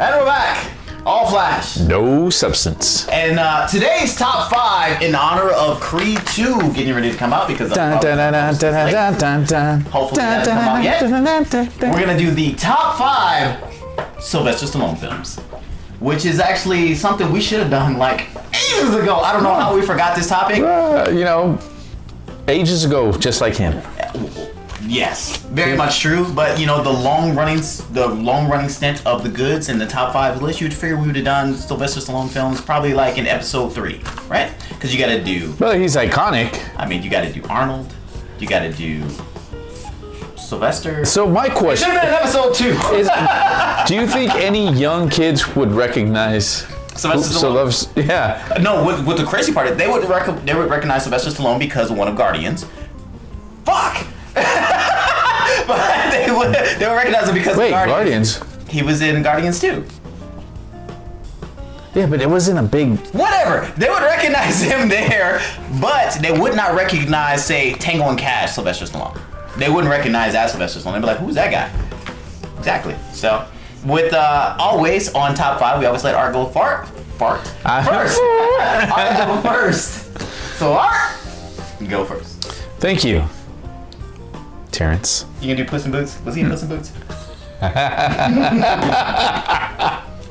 And we're back. All flash. No substance. And today's top 5 in honor of Creed 2 getting ready to come out because hopefully it hasn't come out yet. We're going to do the top 5 Sylvester Stallone films, which is actually something we should have done like ages ago. I don't know how we forgot this topic. Ages ago, just like him. Yes, very much true. But the long running stint of the goods in the top 5 list, you'd figure we would have done Sylvester Stallone films probably like in episode 3, right? Because you got to do. Well, he's iconic. I mean, you got to do Arnold. You got to do Sylvester. So my question. It should have been in episode 2. Do you think any young kids would recognize Sylvester Stallone? Yeah. No, what the crazy part is, they would recognize Sylvester Stallone because of one of Guardians. Fuck. But they would recognize him because of Guardians. He was in Guardians too. Yeah, but it wasn't a big... Whatever. They would recognize him there, but they would not recognize, say, Tango and Cash Sylvester Stallone. They wouldn't recognize that Sylvester Stallone. They'd be like, who's that guy? Exactly. So, with always on top 5, we always let Art go first. Art go first. So, Art, go first. Thank you, Terrence. You gonna do Puss in Boots? Was he in Puss in Boots?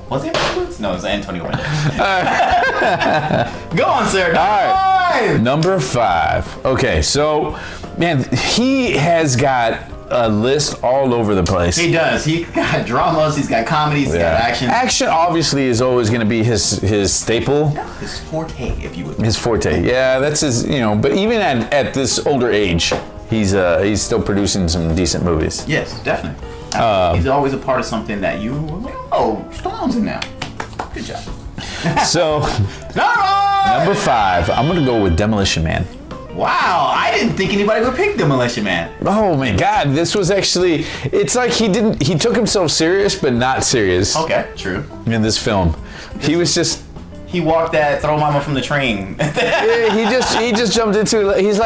Was he in Puss in Boots? No, it was Antonio Banderas. Go on, sir. All right. Number 5. Okay, so, man, he has got a list all over the place. He does. He got dramas. He's got comedies. He's got action. Action, obviously, is always going to be his staple. His forte, if you would. His forte. Yeah, that's his. But even at this older age, he's still producing some decent movies. Yes, definitely. He's always a part of something that you were like, oh, Stallone's in now. Good job. So, number 5, I'm gonna go with Demolition Man. Wow, I didn't think anybody would pick Demolition Man. Oh my God, this was actually, it's like he took himself serious, but not serious. Okay, true. In this film. He was just... He walked that throw mama from the train. Yeah, he just jumped into, it's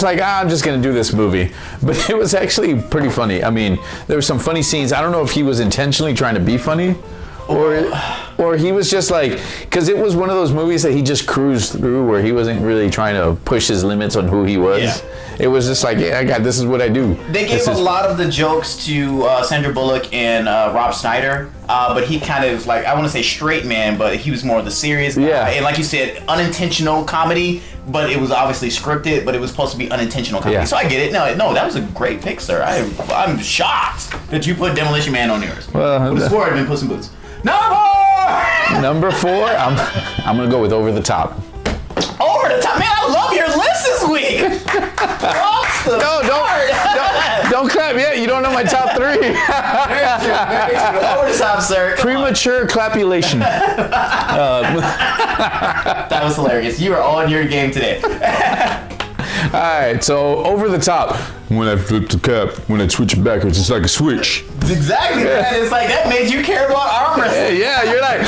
like, I'm just gonna do this movie. But it was actually pretty funny. I mean, there were some funny scenes. I don't know if he was intentionally trying to be funny, or he was just like, because it was one of those movies that he just cruised through where he wasn't really trying to push his limits on who he was. Yeah. It was just like, this is what I do. They gave a lot of the jokes to Sandra Bullock and Rob Schneider, but he kind of like, I want to say straight man, but he was more of the serious guy. Yeah. And like you said, unintentional comedy, but it was obviously scripted, but it was supposed to be unintentional comedy. Yeah. So I get it. No, that was a great pick, sir. I'm shocked that you put Demolition Man on yours. Well, the score had been Puss in Boots. Number 4, I'm gonna go with Over the Top. Over the Top, man! I love your list this week. Don't clap yet. You don't know my top 3. Very true. Over the Top, sir. Premature clapulation. That was hilarious. You are on your game today. All right, so Over the Top. When I flip the cap, when I switch it backwards, it's like a switch. Exactly, man. It's like that made you care about arm wrestling. Yeah, you're like,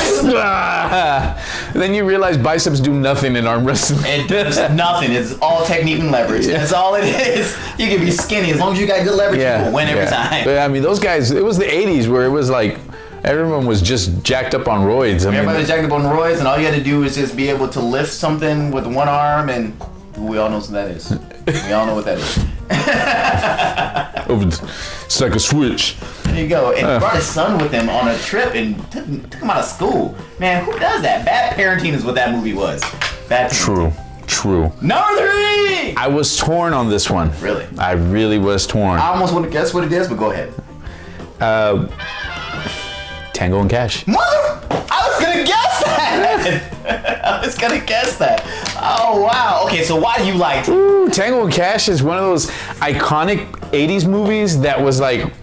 Then you realize biceps do nothing in arm wrestling. It does nothing. It's all technique and leverage. That's all it is. You can be skinny as long as you got good leverage. You will win every time. But, I mean, those guys. It was the '80s where it was like everyone was just jacked up on roids. Everybody was jacked up on roids, and all you had to do was just be able to lift something with one arm, and we all know what that is. We all know what that is. It's like a switch. There you go. And he brought his son with him on a trip and took him out of school. Man, who does that? Bad parenting is what that movie was. Bad parenting. True. Number 3! I was torn on this one. Really? I really was torn. I almost want to guess what it is, but go ahead. Tango and Cash. I was going to guess that. Oh, wow. Okay, so why do you like Tango and Cash is one of those iconic 80s movies that was like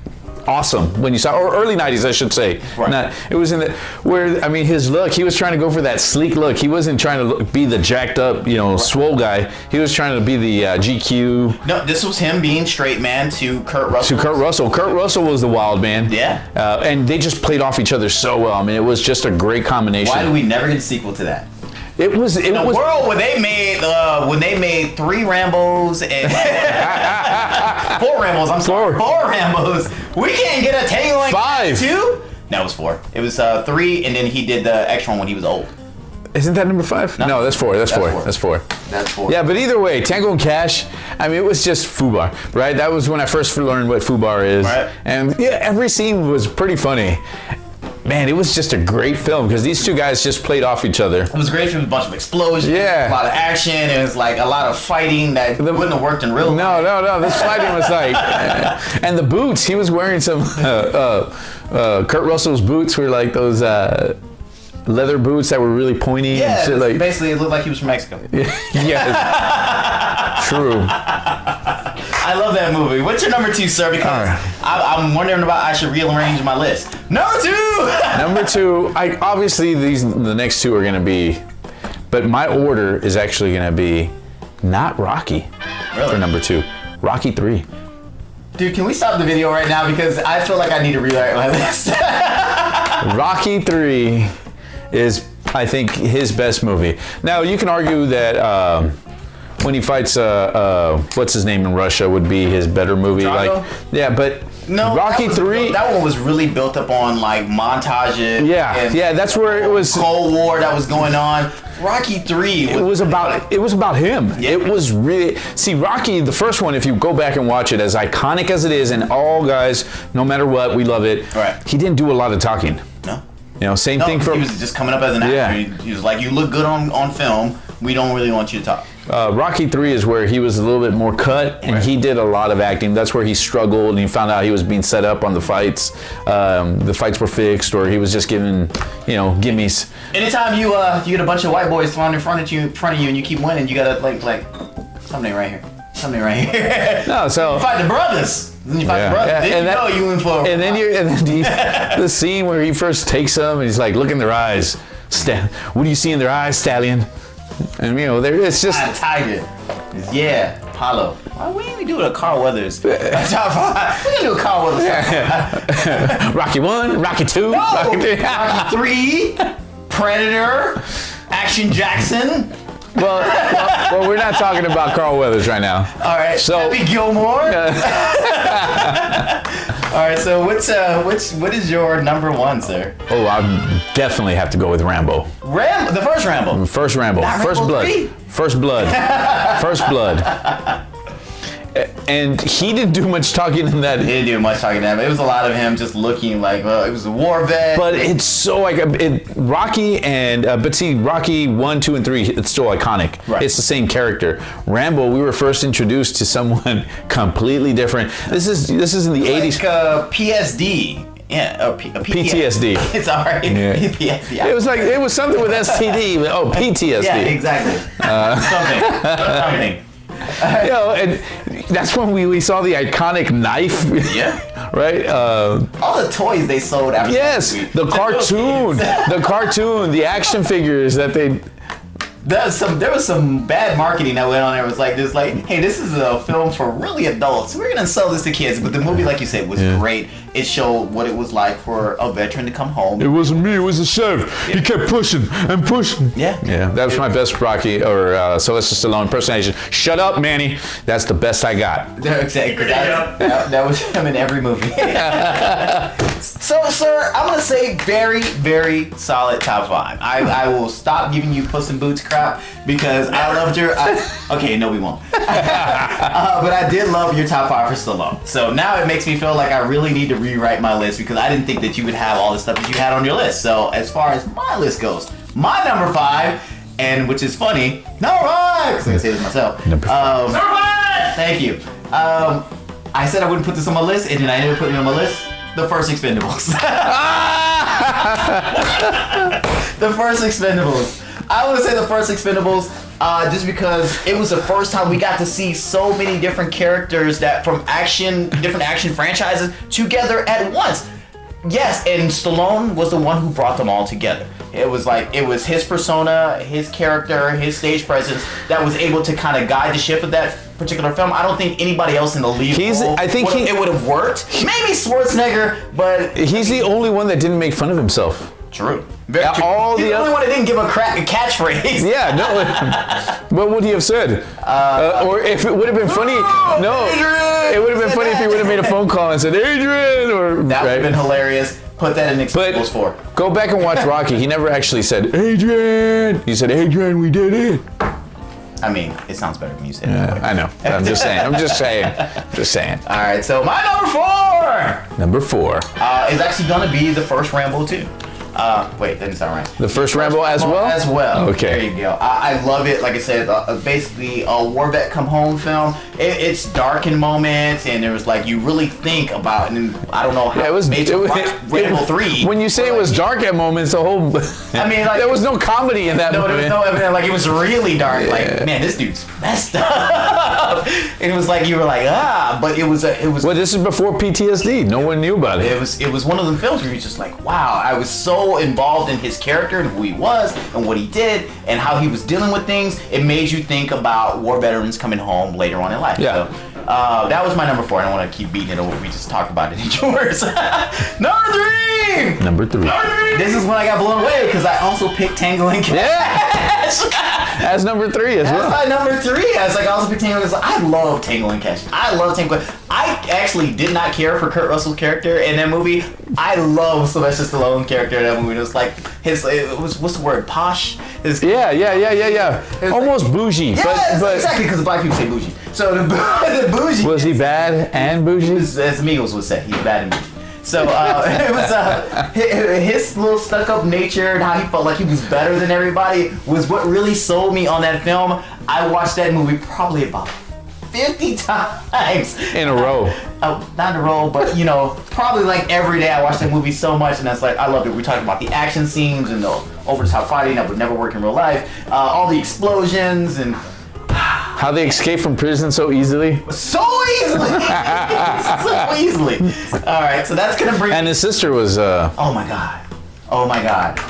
awesome when you saw, or early 90s, I should say. Right. It was in the, where, I mean, his look, he was trying to go for that sleek look. He wasn't trying to be the jacked up, swole guy. He was trying to be the GQ. No, this was him being straight man to Kurt Russell. Kurt Russell was the wild man. Yeah. And they just played off each other so well. I mean, it was just a great combination. Why did we never get a sequel to that? It was in a world where they made 3 Rambos and 4 Rambos. I'm sorry, 4 Rambos. We can't get a Tango and 5. 2. That was 4. It was 3, and then he did the extra one when he was old. Isn't that number 5? No, that's 4. That's 4. That's 4. Yeah, but either way, Tango and Cash, I mean, it was just FUBAR, right? That was when I first learned what FUBAR is. Right. And yeah, every scene was pretty funny. Man, it was just a great film because these two guys just played off each other. It was great. It was a bunch of explosions, a lot of action. It was like a lot of fighting that wouldn't have worked in real life. No. This fighting was like, and the boots. He was wearing some Kurt Russell's boots were like those leather boots that were really pointy. Yeah, and shit, like, basically it looked like he was from Mexico. Yeah, true. I love that movie. What's your number 2, sir? Because I'm wondering about I should rearrange my list. Number 2. Number 2. Obviously the next 2 are gonna be, but my order is actually gonna be not Rocky for number 2. Rocky 3. Dude, can we stop the video right now because I feel like I need to rewrite my list. Rocky 3 is, I think, his best movie. Now you can argue that when he fights what's his name in Russia would be his better movie. Drago? Like, yeah, but no, Rocky 3. That one was really built up on like montages. Yeah, that's where it was. Cold War that was going on. Rocky 3. It was about him. Yeah. It was really, see, Rocky, the first one, if you go back and watch it, as iconic as it is, and all guys, no matter what, we love it. Right. He didn't do a lot of talking. No. You know, same thing for. He was just coming up as an actor. Yeah. He was like, you look good on film. We don't really want you to talk. Rocky 3 is where he was a little bit more cut, and he did a lot of acting. That's where he struggled, and he found out he was being set up on the fights. The fights were fixed, or he was just given, gimmies. Anytime you get a bunch of white boys thrown in front of you, and you keep winning, you gotta like something right here. No, so you fight the brothers. Then you fight the brothers. Then you in for. And then the scene where he first takes them, and he's like, look in their eyes. What do you see in their eyes, Stallion? And it's just Tiger. Yeah, Apollo. Why we ain't do a Carl Weathers? Top 5. We gonna do a Carl Weathers. Rocky 1, Rocky 2, no, Rocky 3. Rocky 3, Predator, Action Jackson. Well, we're not talking about Carl Weathers right now. All right. So Happy Gilmore. All right. So what is your number 1, sir? Oh, I definitely have to go with Rambo. The first Rambo. First Rambo. Not First Rambo Blood. 3? First Blood. First Blood. And he didn't do much talking in that. He didn't do much talking in that. It was a lot of him just looking like it was a war vet. But it's so like Rocky but see, Rocky 1, 2, and 3, it's still iconic. Right. It's the same character. Rambo, we were first introduced to someone completely different. This is in the 80s. PSD. Yeah, PTSD. It's alright. Yeah. PTSD. It was something with STD. But, PTSD. Yeah, exactly. Something. And that's when we saw the iconic knife. Yeah. Right? All the toys they sold after. Yes, the cartoon, the action figures that they. There was some bad marketing that went on there. It was like, hey, this is a film for really adults. We're gonna sell this to kids. But the movie, like you said, was great. It showed what it was like for a veteran to come home. It wasn't me. It was the chef. Yeah. He kept pushing and pushing. Yeah. That was my best Rocky or Sylvester Stallone impersonation. Shut up, Manny. That's the best I got. Exactly. That was him in every movie. So, sir, I'm gonna say very, very solid top 5. I will stop giving you Puss in Boots crap because I loved your. Okay, no, we won't. But I did love your top 5 for Stallone. So now it makes me feel like I really need to rewrite my list because I didn't think that you would have all the stuff that you had on your list. So as far as my list goes, my number 5, and which is funny, number 5, because I say this myself. Number 5. Thank you. I said I wouldn't put this on my list, and then I ended up putting it on my list. The first Expendables. The first Expendables. I would say the first Expendables, just because it was the first time we got to see so many different characters that from different action franchises together at once. Yes, and Stallone was the one who brought them all together. It was his persona, his character, his stage presence that was able to kind of guide the ship of that particular film. I don't think anybody else in the lead it would have worked. Maybe Schwarzenegger, but he's the only one that didn't make fun of himself. True. He's the only one that didn't give a catchphrase. Yeah, no. What would he have said? Or if it would have been funny. No, Adrian! It would have been funny if he would have made a phone call and said, Adrian! Or that would have been hilarious. Put that in Expendables 4. Go back and watch Rocky. He never actually said, Adrian. He said, Adrian, we did it. I mean, it sounds better when you say it. Yeah, I know. I'm just saying. All right, so my number 4. Number 4. Is actually going to be the first Rambo 2. Wait, that didn't sound right. The first Rambo as well? As well. Okay. There you go. I love it. Like I said, basically a war vet come home film. It's dark in moments, and there was like, you really think about, and I don't know how it was Rambo 3. When you say it was dark at moments, the whole, I mean, like, there was no comedy in that movie. There was no evidence. Like, it was really dark. Like, man, this dude's messed up. And it was like, you were like, but it was. Well, this is before PTSD. No one knew about it. It was one of them films where you're just like, wow, I was so involved in his character and who he was and what he did and how he was dealing with things. It made you think about war veterans coming home later on in life. Yeah. So, that was my number 4. I don't want to keep beating it over. We just talked about it in yours. Number 3. This is when I got blown away because I also picked Tango and Cash. Yeah. As number 3 as well. That's my number 3. I was like, I also picked Tango and Cash. I love Tango and Cash. I love Tango. I actually did not care for Kurt Russell's character in that movie. I love Sylvester Stallone's character in that movie. It was like it was, what's the word? Posh? Yeah. Almost like, bougie. Yeah, but exactly, because black people say bougie. So the bougie. Was he bad and bougie? As Migos would say, he's bad and bougie. So it was his little stuck-up nature and how he felt like he was better than everybody was what really sold me on that film. I watched that movie probably about 50 times. In a row. Not in a row, but probably like every day I watched that movie so much, and that's like, I loved it. We talked about the action scenes and the over-the-top fighting that would never work in real life, all the explosions and how they escape from prison so easily. So easily. All right, so that's gonna bring. And his sister was. Oh my god.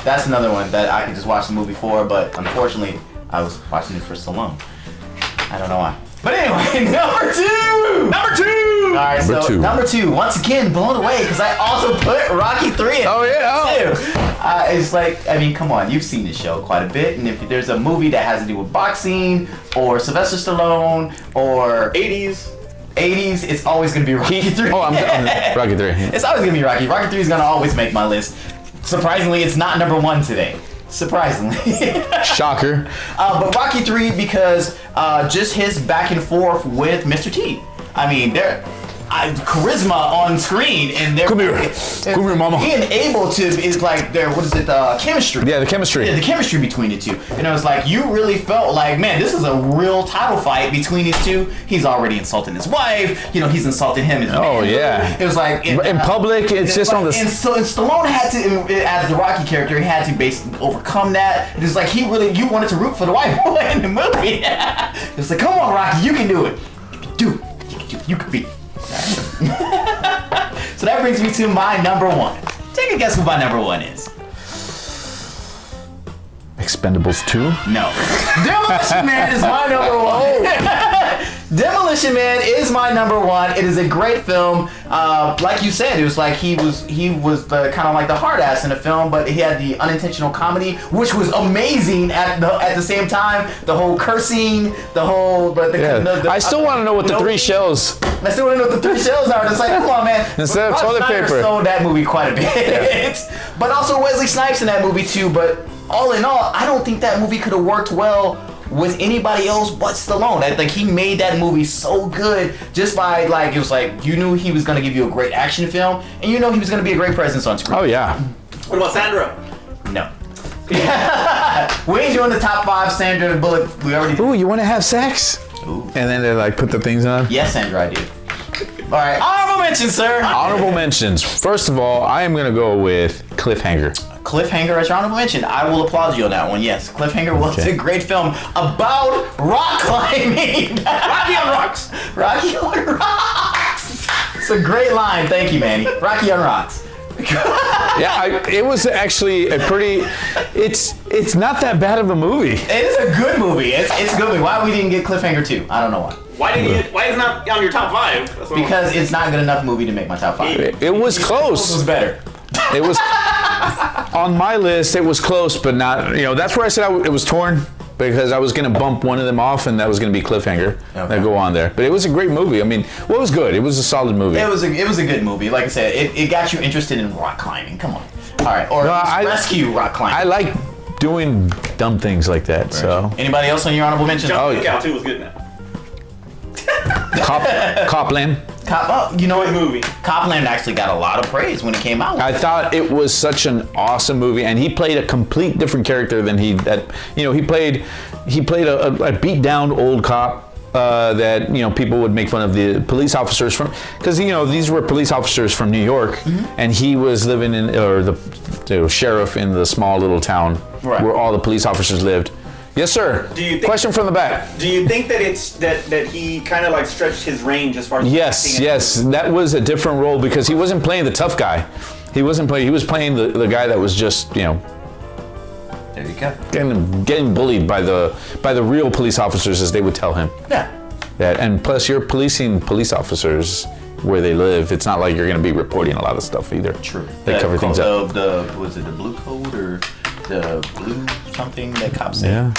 That's another one that I could just watch the movie for, but unfortunately, I was watching it for so long. I don't know why. But anyway, number 2. All right, number 2. Once again, blown away because I also put Rocky 3 in. Oh yeah. It's like, I mean, come on, you've seen this show quite a bit, and if there's a movie that has to do with boxing or Sylvester Stallone or 80s, it's always gonna be Rocky 3. Oh, I'm Rocky 3. It's always gonna be Rocky. Rocky 3 is gonna always make my list. Surprisingly, it's not number 1 today. Surprisingly. Shocker. But Rocky 3 because just his back and forth with Mr. T. I mean, charisma on screen, and come here, mama. Being able to is like chemistry. Yeah, the chemistry. Yeah, the chemistry between the two. And it was like, you really felt like, man, this is a real title fight between these two. He's already insulting his wife. He's insulting him. Yeah. It was like in public. It's just on the. And Stallone had to, as the Rocky character, he had to basically overcome that. It was like you wanted to root for the white boy in the movie. It was like, come on, Rocky, you can do it. You can beat. So that brings me to my number 1. Take a guess who my number 1 is. Expendables 2? No. Demolition Man is my number 1. Demolition Man is my number 1. It is a great film. Like you said, it was like he was the kind of like the hard ass in the film, but he had the unintentional comedy, which was amazing at the same time. The whole cursing, the whole. I still want to know what the 3 shells. I still want to know what the 3 shells are. It's like, come on, man. Instead of toilet paper. Sold that movie quite a bit, but also Wesley Snipes in that movie too. But all in all, I don't think that movie could have worked well with anybody else but Stallone. I think he made that movie so good just by it was like, you knew he was going to give you a great action film, and you know he was going to be a great presence on screen. Oh yeah. What about Sandra? No. We ain't doing the top 5 Sandra Bullock. We already did. Ooh, you want to have sex? Ooh. And then they put the things on? Yes, Sandra, I do. All right, honorable mentions, sir. Honorable mentions. First of all, I am going to go with Cliffhanger. Cliffhanger as your honorable mention. I will applaud you on that one. Yes, Cliffhanger was a great film about rock climbing. Rocky on rocks. Rocky on rocks. It's a great line. Thank you, Manny. Rocky on rocks. Yeah, it was actually a pretty. It's not that bad of a movie. It is a good movie. It's a good movie. Why we didn't get Cliffhanger 2? I don't know why. Why is it not on your top 5? Because it's not good enough movie to make my top 5. It was close. It was better. It was on my list. It was close, but not. That's where I said it was torn. because I was going to bump one of them off, and that was going to be cliffhanger. Okay. That go on there. But it was a great movie. I mean, well, it was good. It was a solid movie. It was a good movie. Like I said, it got you interested in rock climbing. Come on. All right, or rescue rock climbing. I like doing dumb things like that. Right. So. Anybody else on your honorable mentions? John Wick 2 was good now. Copland. You know what movie? Copland actually got a lot of praise when it came out. I thought it was such an awesome movie, and he played a complete different character than he played a beat down old cop that people would make fun of the police officers from, because these were police officers from New York, and he was living in the sheriff in the small little town where all the police officers lived. Yes, sir. Question from the back. Do you think that it's that he kind of like stretched his range as far as Yes. That was a different role because he wasn't playing the tough guy. He was playing the guy that was just, There you go. Getting bullied by the real police officers, as they would tell him. Yeah. And plus, you're policing police officers where they live. It's not like you're going to be reporting a lot of stuff either. True. They cover things up. Was it the blue code or the blue something that cops said? Yeah.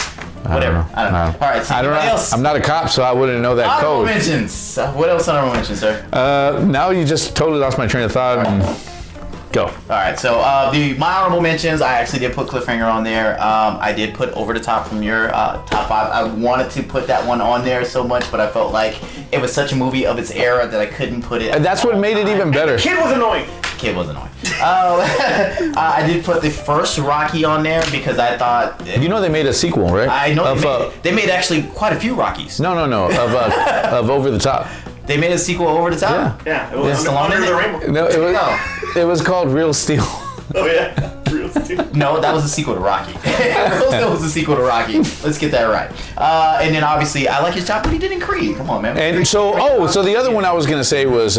Whatever. I don't know. All right. So anybody else? I'm not a cop, so I wouldn't know that honorable code. Mentions. What else honorable mentions, sir? Now you just totally lost my train of thought. And go. All right. So my honorable mentions, I actually did put Cliffhanger on there. I did put Over the Top from your top 5. I wanted to put that one on there so much, but I felt like it was such a movie of its era that I couldn't put it. And that's what made it even better. The kid was annoying. I did put the first Rocky on there because I thought... they made a sequel, right? I know they made actually quite a few Rockies. No. Of Over the Top. They made a sequel of Over the Top? Yeah. It was Under the Rainbow. No, it was called Real Steel. Oh, yeah. Real Steel. No, that was a sequel to Rocky. Real Steel was a sequel to Rocky. Let's get that right. And then obviously, I like his job, but he did in Creed. Come on, man. And so the other one I was going to say was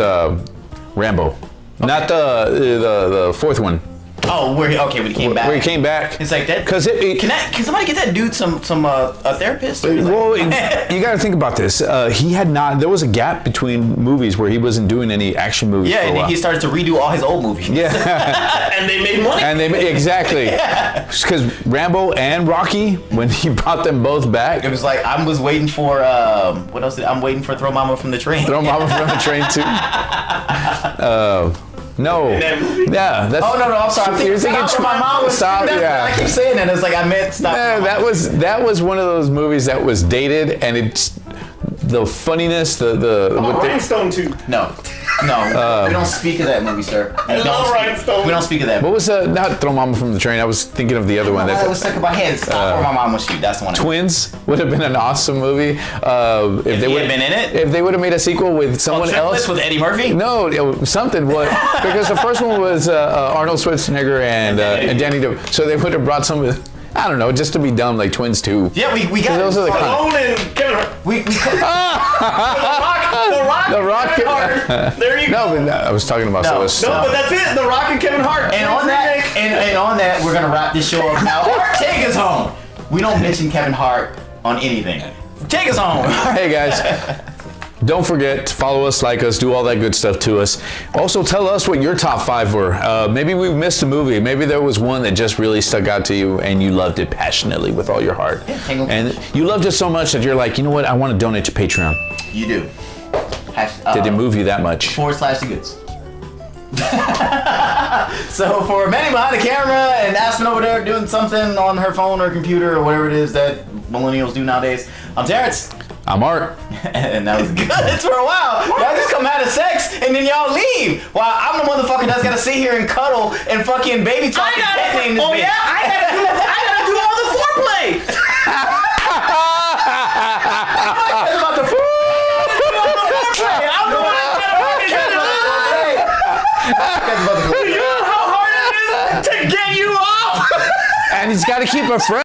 Rambo. Okay. Not the fourth one. Oh, when he came back. Where he came back. It's like that. Can somebody get that dude some a therapist? Well, you got to think about this. He had not. There was a gap between movies where he wasn't doing any action movies. Yeah, and he started to redo all his old movies. Yeah, and they made money. Exactly. Because Rambo and Rocky, when he brought them both back, it was like I was waiting for what else? I'm waiting for Throw Mama from the Train. Throw Mama from the Train too. No. Yeah. That's, no. I'm sorry. You're thinking my mom was. Stop. Yeah. I keep saying that. It's like I meant stop. Yeah, that was one of those movies that was dated, and it's the funniness. Rhinestone too. No. We don't speak of that movie, sir. I love Rhinestone. We don't speak of that. What was not Throw Mama from the Train? I was thinking of the other one. That was stuck in my head. Stop where my mom was shoot. That's the one. Twins would have been an awesome movie if they would have been in it. If they would have made a sequel with someone else with Eddie Murphy. No, something. What? Because the first one was Arnold Schwarzenegger and Danny DeVito. So they would have brought some. I don't know, just to be dumb, like Twins 2. Yeah, we got those are the Stallone and Kevin Hart. The Rock. There you go. No, I was talking about Sylvester. No, but that's it. The Rock and Kevin Hart. And on that, we're gonna wrap this show up now. Take us home. We don't mention Kevin Hart on anything. Take us home. Hey guys. Don't forget to follow us, like us, do all that good stuff to us. Also, tell us what your top 5 were. Maybe we missed a movie. Maybe there was one that just really stuck out to you and you loved it passionately with all your heart. Yeah, and you loved it so much that you're like, you know what? I want to donate to Patreon. You do. Did it move you that much? /the goods. So for Manny behind the camera and Aspen over there doing something on her phone or computer or whatever it is that millennials do nowadays, I'm Terrence. I'm Art. And that was good for a while. Y'all just come out of sex and then y'all leave. While I'm the motherfucker that's gotta sit here and cuddle and fucking baby talk. I gotta do all the foreplay. About the food. I'm the one you know how hard it is to get you off. And he's got to keep a friend.